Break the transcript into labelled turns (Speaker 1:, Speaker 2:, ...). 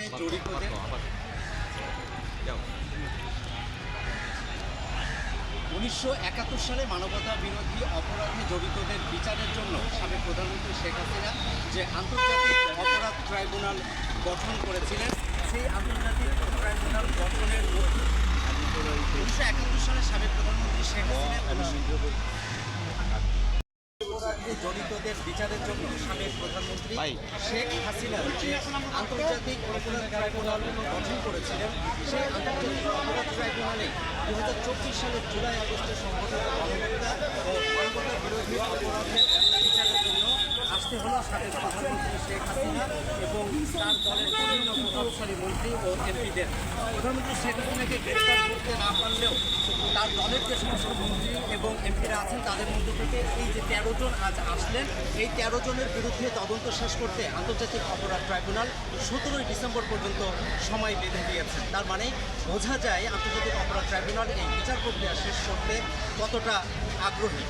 Speaker 1: অপরাধে জড়িতদের 1971 সালে মানবতা বিরোধী অপরাধে জড়িতদের বিচারের জন্য সাবেক প্রধানমন্ত্রী শেখ হাসিনা যে আন্তর্জাতিক অপরাধ ট্রাইব্যুনাল গঠন করেছিলেন, সেই আন্তর্জাতিক ট্রাইব্যুনাল গঠনের 1971 সালে সাবেক প্রধানমন্ত্রী শেখ হাসিনা জড়িতদের বিচারের জন্য সাবেক প্রধানমন্ত্রী শেখ হাসিনা যে আন্তর্জাতিক অপরাধ ট্রাইব্যুনাল গঠন করেছিলেন, সেই আন্তর্জাতিক অপরাধ ট্রাইব্যুনালে 2024 সালের জুলাই আগস্টে সংঘটিত গণহত্যা ও মানবতা বিরোধী অপরাধের বিচারের জন্য আসতে হলো সাবেক প্রধানমন্ত্রী শেখ হাসিনা এবং তার দলের বিভিন্ন প্রভাবশালী মন্ত্রী ও এমপিদের। প্রধানমন্ত্রী শেখ হাসিনাকে গ্রেফতার করতে না পারলেও তার দলের যে সমস্ত মন্ত্রী এবং এমপিরা আছেন তাদের মধ্যে থেকে এই যে 13 জন আজ আসলেন, এই 13 জনের বিরুদ্ধে তদন্ত শেষ করতে আন্তর্জাতিক অপরাধ ট্রাইব্যুনাল 17 ডিসেম্বর পর্যন্ত সময় বেঁধে দিয়েছে। তার মানে বোঝা যায় আন্তর্জাতিক অপরাধ ট্রাইব্যুনাল এই বিচার প্রক্রিয়া শেষ করতে কতটা আগ্রহী।